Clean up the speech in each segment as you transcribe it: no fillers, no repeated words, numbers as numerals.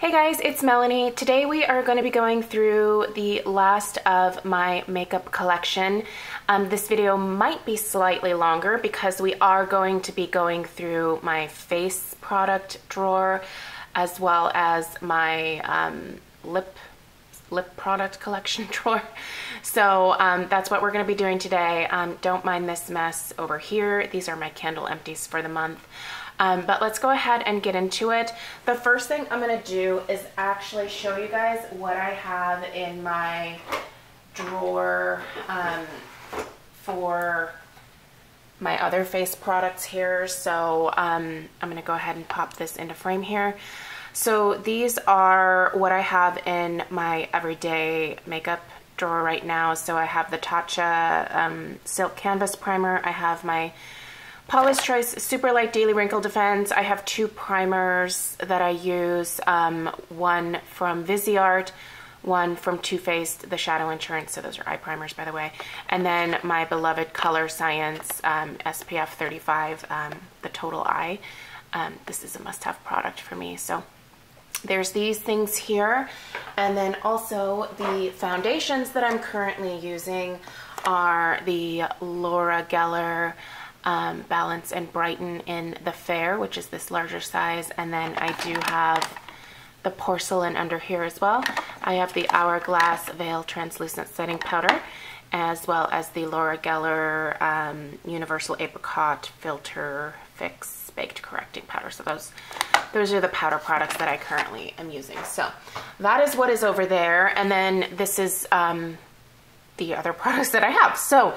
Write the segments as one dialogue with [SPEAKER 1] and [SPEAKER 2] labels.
[SPEAKER 1] Hey guys, it's Melanie. Today we are going to be going through the last of my makeup collection. This video might be slightly longer because we are going to be going through my face product drawer as well as my lip product collection drawer. So that's what we're going to be doing today. Don't mind this mess over here. These are my candle empties for the month. But let's go ahead and get into it. The first thing I'm going to do is actually show you guys what I have in my drawer for my other face products here. So I'm going to go ahead and pop this into frame here. So these are what I have in my everyday makeup drawer right now. So I have the Tatcha Silk Canvas Primer. I have my Paula's Choice Super Light Daily Wrinkle Defense. I have two primers that I use, one from Viseart, one from Too Faced, the Shadow Insurance, so those are eye primers by the way, and then my beloved Color Science SPF 35, the Total Eye. This is a must-have product for me. So there's these things here, and then also the foundations that I'm currently using are the Laura Geller Balance and Brighten in the Fair, which is this larger size, and then I do have the Porcelain under here as well. I have the Hourglass Veil Translucent Setting Powder, as well as the Laura Geller Universal Apricot Filter Fix Baked Correcting Powder. So those are the powder products that I currently am using. So that is what is over there, and then this is the other products that I have. So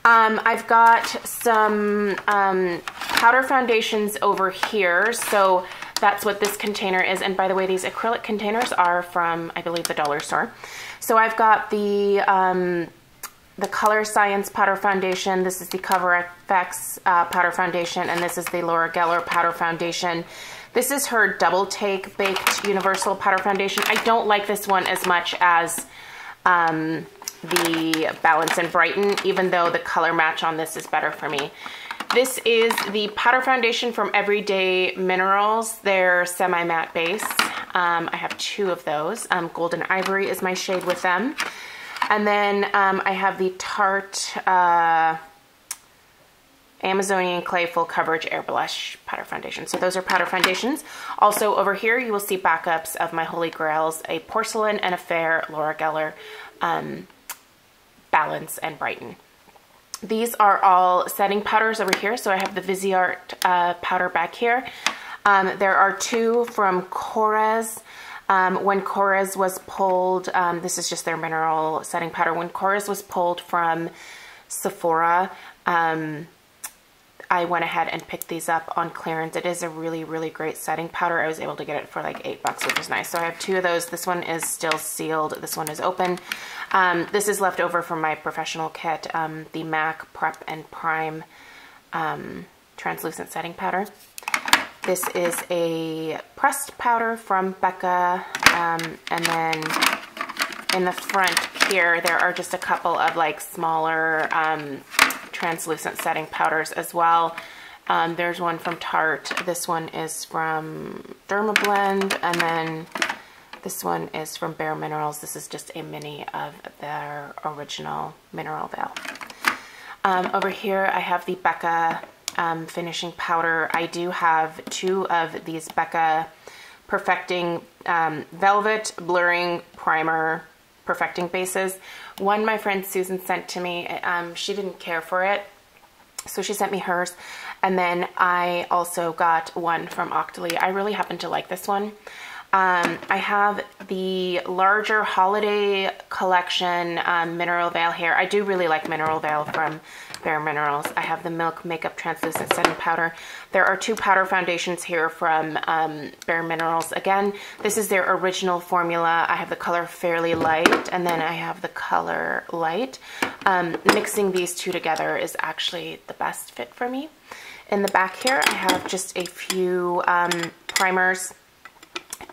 [SPEAKER 1] I've got some powder foundations over here. So that's what this container is. And by the way, these acrylic containers are from, I believe, the dollar store. So I've got the Color Science powder foundation. This is the Cover FX powder foundation, and this is the Laura Geller powder foundation. This is her Double Take Baked Universal powder foundation. I don't like this one as much as the Balance and Brighten, even though the color match on this is better for me. This is the powder foundation from Everyday Minerals, their semi-matte base. I have two of those. Golden Ivory is my shade with them. And then I have the Tarte Amazonian Clay Full Coverage Air Blush powder foundation. So those are powder foundations. Also over here you will see backups of my Holy Grails, a Porcelain and a Fair Laura Geller Balance and Brighten. These are all setting powders over here. So I have the Viseart powder back here. There are two from Korres. When Korres was pulled, this is just their mineral setting powder. When Korres was pulled from Sephora, I went ahead and picked these up on clearance. It is a really, really great setting powder. I was able to get it for like $8, which is nice. So I have two of those. This one is still sealed. This one is open. This is left over from my professional kit, the MAC Prep and Prime translucent setting powder. This is a pressed powder from Becca, and then in the front here there are just a couple of like smaller translucent setting powders as well. There's one from Tarte. This one is from Dermablend, and then this one is from Bare Minerals. This is just a mini of their original Mineral Veil. Over here I have the Becca finishing powder. I do have two of these Becca Perfecting Velvet Blurring Primer Perfecting bases. One my friend Susan sent to me. She didn't care for it, so she sent me hers. And then I also got one from Octoly. I really happen to like this one. I have the larger holiday collection Mineral Veil here. I do really like Mineral Veil from Bare Minerals. I have the Milk Makeup Translucent Setting Powder. There are two powder foundations here from Bare Minerals. Again, this is their original formula. I have the color Fairly Light, and then I have the color Light. Mixing these two together is actually the best fit for me. In the back here, I have just a few primers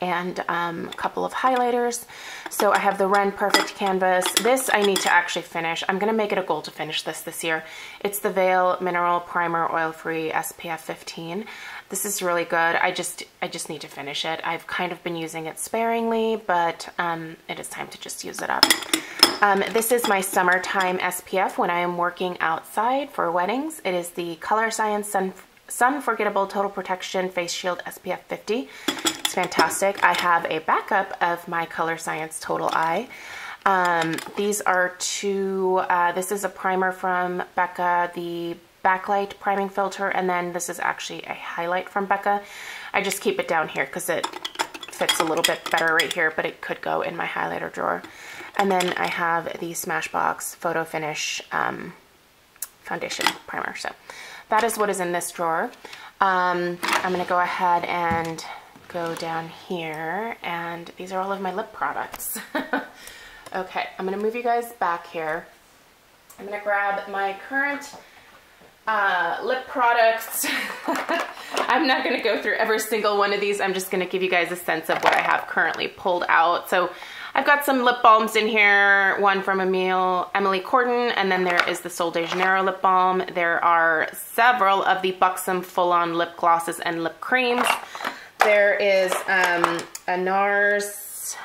[SPEAKER 1] and a couple of highlighters. So I have the Ren Perfect Canvas. This I need to actually finish. I'm going to make it a goal to finish this year. It's the Veil Mineral Primer Oil Free SPF 15. This is really good. I just need to finish it. I've kind of been using it sparingly, but it is time to just use it up. This is my summertime SPF when I am working outside for weddings. It is the Color Science Sun Forgettable Total Protection Face Shield SPF 50. It's fantastic. I have a backup of my Color Science Total Eye. These are two, this is a primer from Becca, the backlight priming filter, and then this is actually a highlight from Becca. I just keep it down here because it fits a little bit better right here, but it could go in my highlighter drawer. And then I have the Smashbox Photo Finish foundation primer. So that is what is in this drawer. I'm going to go ahead and go down here, and these are all of my lip products. Okay, I'm going to move you guys back here. I'm going to grab my current lip products. I'm not going to go through every single one of these. I'm just going to give you guys a sense of what I have currently pulled out. So I've got some lip balms in here, one from Emily Corden, and then there is the Sol de Janeiro lip balm. There are several of the Buxom full-on lip glosses and lip creams. There is a NARS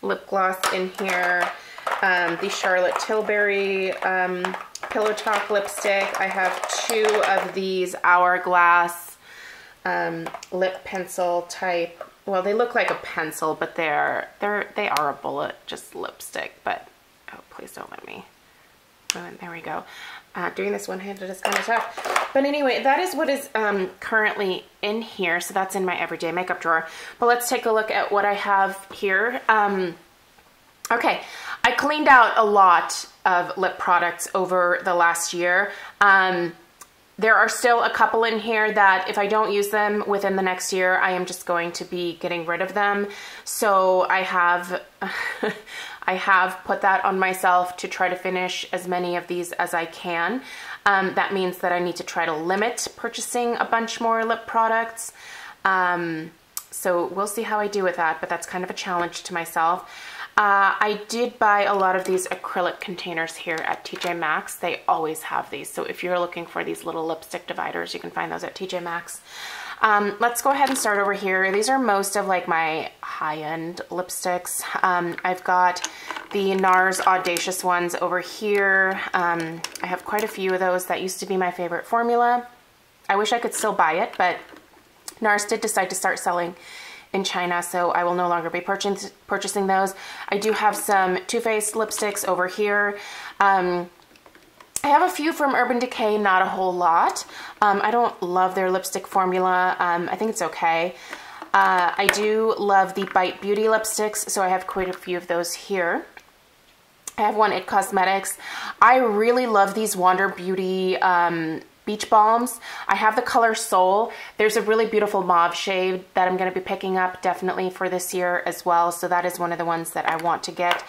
[SPEAKER 1] lip gloss in here, the Charlotte Tilbury Pillow Talk lipstick. I have two of these Hourglass lip pencil type. Well, they look like a pencil, but they are a bullet, just lipstick. But oh, please don't let me. Oh, there we go. Doing this one-handed is kind of tough. But anyway, that is what is currently in here. So that's in my everyday makeup drawer. But let's take a look at what I have here. Okay, I cleaned out a lot of lip products over the last year. There are still a couple in here that if I don't use them within the next year, I am just going to be getting rid of them. So I have I have put that on myself to try to finish as many of these as I can. That means that I need to try to limit purchasing a bunch more lip products. So we'll see how I do with that, but that's kind of a challenge to myself. I did buy a lot of these acrylic containers here at TJ Maxx. They always have these. So if you're looking for these little lipstick dividers, you can find those at TJ Maxx. Let's go ahead and start over here. These are most of like my high-end lipsticks. I've got the NARS Audacious ones over here. I have quite a few of those. That used to be my favorite formula. I wish I could still buy it, but NARS did decide to start selling in China, so I will no longer be purchasing those. I do have some Too Faced lipsticks over here. I have a few from Urban Decay, not a whole lot. I don't love their lipstick formula. I think it's okay. I do love the Bite Beauty lipsticks, so I have quite a few of those here. I have one at Cosmetics. I really love these Wander Beauty beach balms. I have the color Soul. There's a really beautiful mauve shade that I'm going to be picking up definitely for this year as well. So that is one of the ones that I want to get.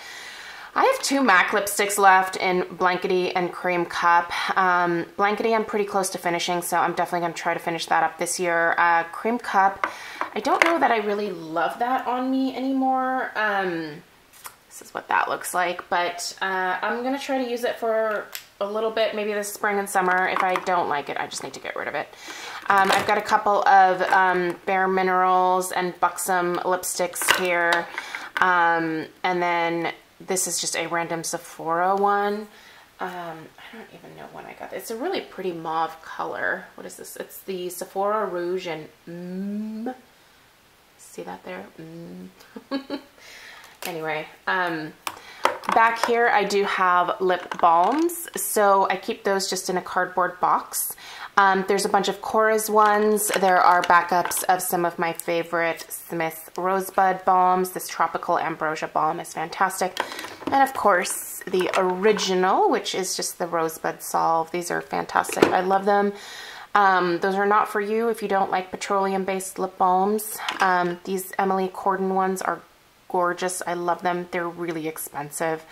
[SPEAKER 1] I have two MAC lipsticks left in Blankety and Cream Cup. Blankety I'm pretty close to finishing, so I'm definitely going to try to finish that up this year. Cream Cup, I don't know that I really love that on me anymore. This is what that looks like, but I'm going to try to use it for a little bit, maybe this spring and summer. If I don't like it, I just need to get rid of it. I've got a couple of Bare Minerals and Buxom lipsticks here. And then this is just a random Sephora one. I don't even know when I got this. It's a really pretty mauve color. What is this? It's the Sephora Rouge and see that there? Anyway, back here I do have lip balms, so I keep those just in a cardboard box. There's a bunch of Korres ones. There are backups of some of my favorite Smith Rosebud balms. This Tropical Ambrosia balm is fantastic. And of course, the original, which is just the Rosebud Salve. These are fantastic. I love them. Those are not for you if you don't like petroleum-based lip balms. These Emily Corden ones are gorgeous. I love them. They're really expensive.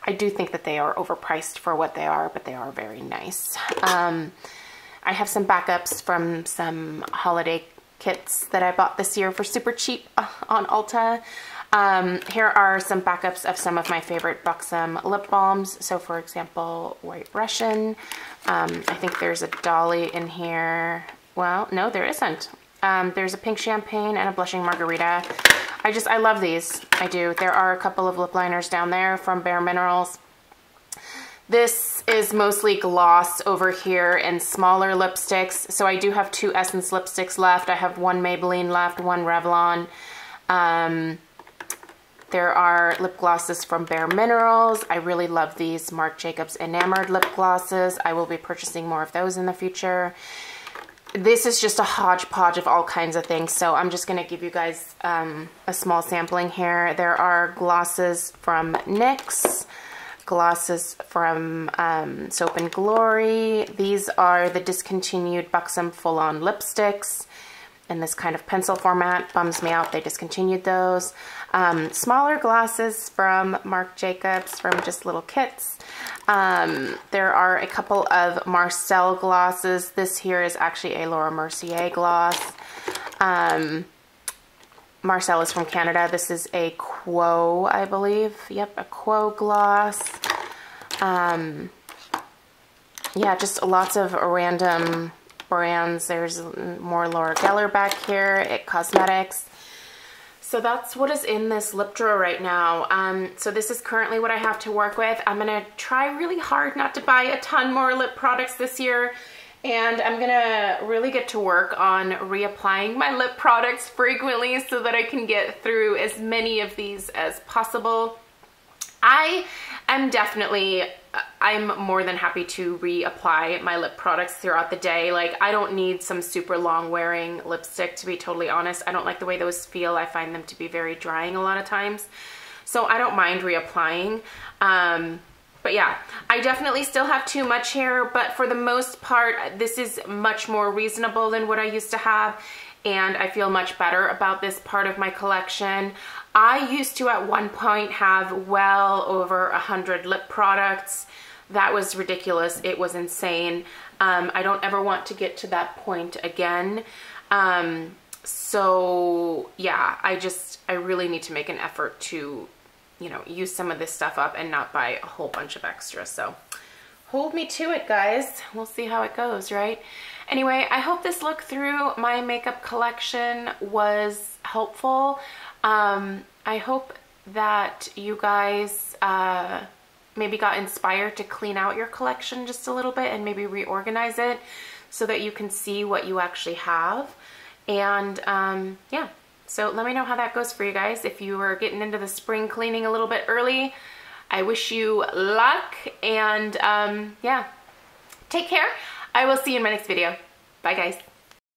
[SPEAKER 1] I do think that they are overpriced for what they are, but they are very nice. I have some backups from some holiday kits that I bought this year for super cheap on Ulta. Here are some backups of some of my favorite Buxom lip balms. So for example, White Russian. I think there's a Dolly in here. Well, no, there isn't. There's a Pink Champagne and a Blushing Margarita. I love these. I do. There are a couple of lip liners down there from Bare Minerals. This is mostly gloss over here and smaller lipsticks. So I do have 2 Essence lipsticks left. I have 1 Maybelline left, 1 Revlon. There are lip glosses from Bare Minerals. I really love these Marc Jacobs Enamored lip glosses. I will be purchasing more of those in the future. This is just a hodgepodge of all kinds of things, so I'm just going to give you guys a small sampling here. There are glosses from NYX, glosses from Soap & Glory. These are the discontinued Buxom Full-On lipsticks in this kind of pencil format. Bums me out, they discontinued those. Smaller glosses from Marc Jacobs from just little kits. There are a couple of Marcel glosses. This here is actually a Laura Mercier gloss. Marcel is from Canada. This is a Quo, I believe. Yep, a Quo gloss. Yeah, just lots of random brands. There's more Laura Geller back here at Cosmetics. So that's what is in this lip drawer right now. So this is currently what I have to work with. I'm gonna try really hard not to buy a ton more lip products this year, and I'm gonna really get to work on reapplying my lip products frequently so that I can get through as many of these as possible. I'm more than happy to reapply my lip products throughout the day. Like, I don't need some super long wearing lipstick, to be totally honest. I don't like the way those feel. I find them to be very drying a lot of times. So I don't mind reapplying. But yeah, I definitely still have too much here, but for the most part, this is much more reasonable than what I used to have. And I feel much better about this part of my collection. I used to at one point have well over 100 lip products. That was ridiculous. It was insane. I don't ever want to get to that point again. So yeah, I really need to make an effort to, you know, use some of this stuff up and not buy a whole bunch of extra. So hold me to it, guys. We'll see how it goes, right? Anyway, I hope this look through my makeup collection was helpful. I hope that you guys maybe got inspired to clean out your collection just a little bit and maybe reorganize it so that you can see what you actually have. And yeah, so let me know how that goes for you guys. If you are getting into the spring cleaning a little bit early, I wish you luck, and yeah, take care. I will see you in my next video. Bye, guys.